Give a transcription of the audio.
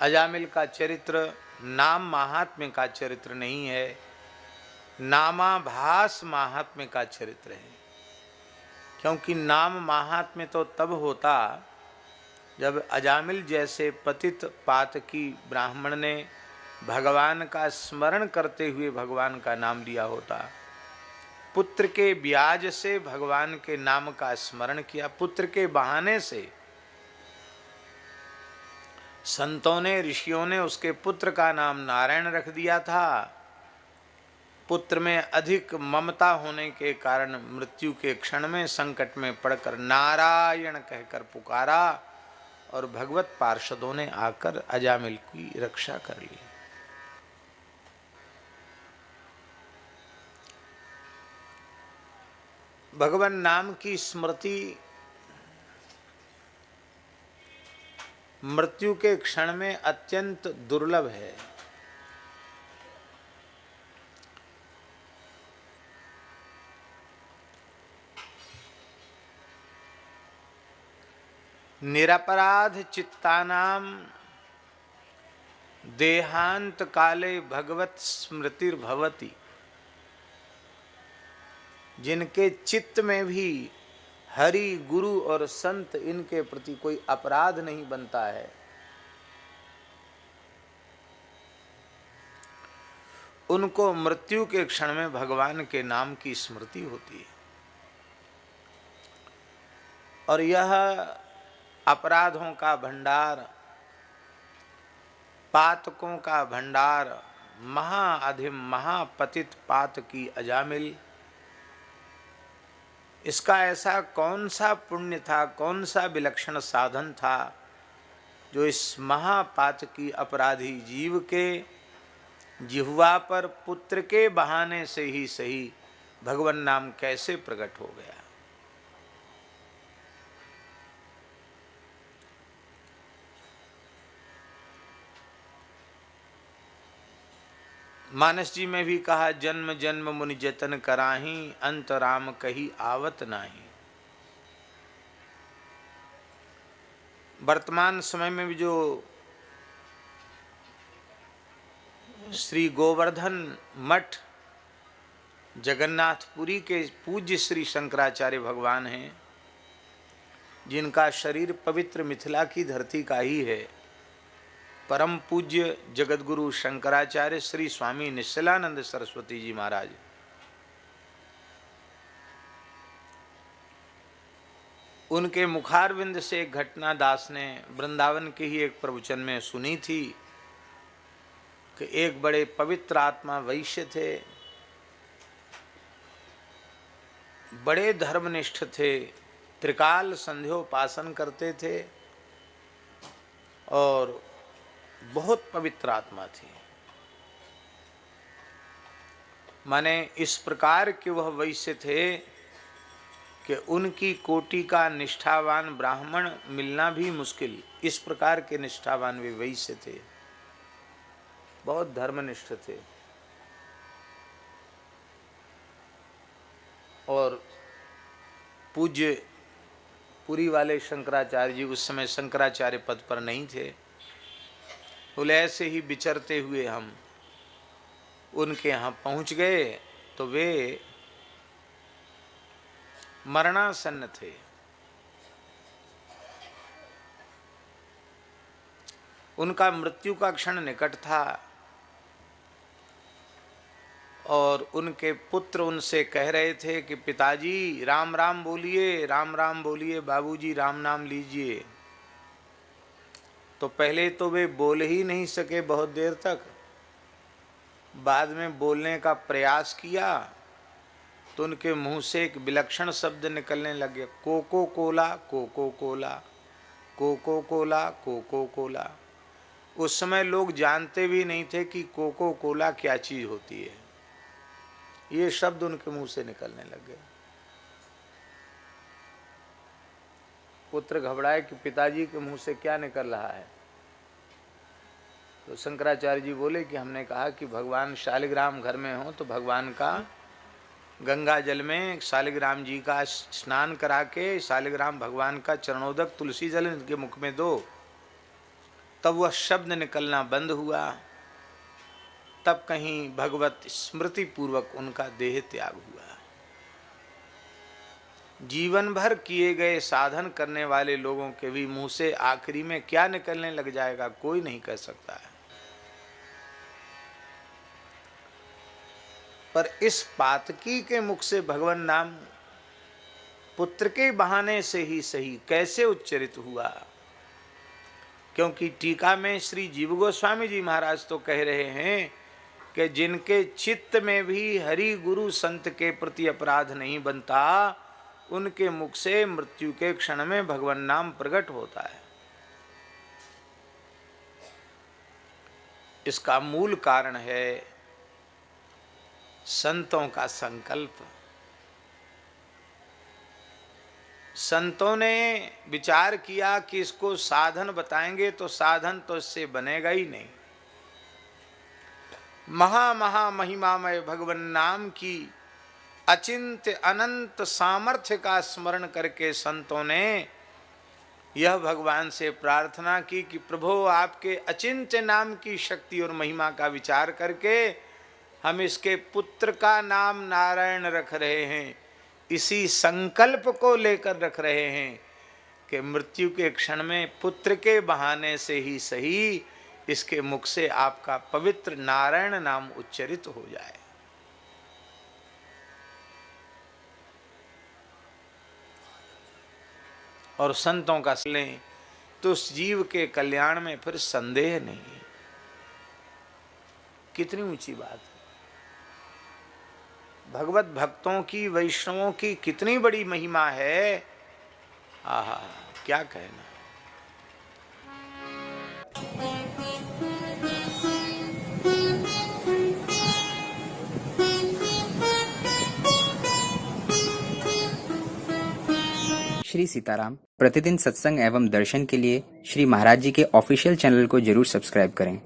अजामिल का चरित्र नाम महात्म्य का चरित्र नहीं है, नामाभास महात्म्य का चरित्र है। क्योंकि नाम महात्म्य तो तब होता जब अजामिल जैसे पतित पातकी ब्राह्मण ने भगवान का स्मरण करते हुए भगवान का नाम लिया होता। पुत्र के ब्याज से भगवान के नाम का स्मरण किया, पुत्र के बहाने से संतों ने ऋषियों ने उसके पुत्र का नाम नारायण रख दिया था। पुत्र में अधिक ममता होने के कारण मृत्यु के क्षण में संकट में पड़कर नारायण कहकर पुकारा और भगवत पार्षदों ने आकर अजामिल की रक्षा कर ली। भगवान नाम की स्मृति मृत्यु के क्षण में अत्यंत दुर्लभ है। निरपराध चित्तानाम देहांत काले भगवत स्मृतिर्भवति। जिनके चित्त में भी हरि गुरु और संत इनके प्रति कोई अपराध नहीं बनता है, उनको मृत्यु के क्षण में भगवान के नाम की स्मृति होती है। और यह अपराधों का भंडार, पातकों का भंडार, महाअधिम महापतित पातकी अजामिल, इसका ऐसा कौन सा पुण्य था, कौन सा विलक्षण साधन था जो इस महापातकी अपराधी जीव के जिह्वा पर पुत्र के बहाने से ही सही भगवान नाम कैसे प्रकट हो गया। मानस जी में भी कहा, जन्म जन्म मुनि जतन कराही, अंत राम कही आवत नाही। वर्तमान समय में भी जो श्री गोवर्धन मठ जगन्नाथपुरी के पूज्य श्री शंकराचार्य भगवान हैं, जिनका शरीर पवित्र मिथिला की धरती का ही है, परम पूज्य जगतगुरु शंकराचार्य श्री स्वामी निश्चलानंद सरस्वती जी महाराज, उनके मुखारविंद से एक घटना दास ने वृंदावन के ही एक प्रवचन में सुनी थी कि एक बड़े पवित्र आत्मा वैश्य थे, बड़े धर्मनिष्ठ थे, त्रिकाल संध्योपासन करते थे और बहुत पवित्र आत्मा थी। माने इस प्रकार के वह वैश्य थे कि उनकी कोटि का निष्ठावान ब्राह्मण मिलना भी मुश्किल, इस प्रकार के निष्ठावान वे वैश्य थे, बहुत धर्मनिष्ठ थे। और पूज्य पुरी वाले शंकराचार्य जी उस समय शंकराचार्य पद पर नहीं थे, बोले ऐसे ही विचरते हुए हम उनके यहाँ पहुँच गए तो वे मरणासन्न थे। उनका मृत्यु का क्षण निकट था और उनके पुत्र उनसे कह रहे थे कि पिताजी राम राम बोलिए, राम राम बोलिए, बाबूजी राम नाम लीजिए। तो पहले तो वे बोल ही नहीं सके बहुत देर तक, बाद में बोलने का प्रयास किया तो उनके मुंह से एक विलक्षण शब्द निकलने लगे, Coca Cola, Coca Cola, Coca Cola, Coca Cola. उस समय लोग जानते भी नहीं थे कि कोको कोला क्या चीज होती है, ये शब्द उनके मुंह से निकलने लगे। पुत्र घबराए कि पिताजी के मुंह से क्या निकल रहा है। तो शंकराचार्य जी बोले कि हमने कहा कि भगवान शालिग्राम घर में हो तो भगवान का गंगा जल में शालिग्राम जी का स्नान करा के शालिग्राम भगवान का चरणोदक तुलसी जल इनके मुख में दो। तब वह शब्द निकलना बंद हुआ, तब कहीं भगवत स्मृति पूर्वक उनका देह त्याग हुआ। जीवन भर किए गए साधन करने वाले लोगों के भी मुंह से आखिरी में क्या निकलने लग जाएगा कोई नहीं कह सकता है। पर इस पातकी के मुख से भगवान नाम पुत्र के बहाने से ही सही कैसे उच्चरित हुआ, क्योंकि टीका में श्री जीव गोस्वामी जी महाराज तो कह रहे हैं कि जिनके चित्त में भी हरि गुरु संत के प्रति अपराध नहीं बनता, उनके मुख से मृत्यु के क्षण में भगवान नाम प्रकट होता है। इसका मूल कारण है संतों का संकल्प। संतों ने विचार किया कि इसको साधन बताएंगे तो साधन तो इससे बनेगा ही नहीं। महा महिमामय भगवान नाम की अचिंत्य अनंत सामर्थ्य का स्मरण करके संतों ने यह भगवान से प्रार्थना की कि प्रभु आपके अचिंत्य नाम की शक्ति और महिमा का विचार करके हम इसके पुत्र का नाम नारायण रख रहे हैं। इसी संकल्प को लेकर रख रहे हैं कि मृत्यु के क्षण में पुत्र के बहाने से ही सही इसके मुख से आपका पवित्र नारायण नाम उच्चरित हो जाए। और संतों का लें तो उस जीव के कल्याण में फिर संदेह नहीं। कितनी ऊंची बात है। भगवत भक्तों की, वैष्णवों की कितनी बड़ी महिमा है। आहा, क्या कहना। श्री सीताराम प्रतिदिन सत्संग एवं दर्शन के लिए श्री महाराज जी के ऑफिशियल चैनल को जरूर सब्सक्राइब करें।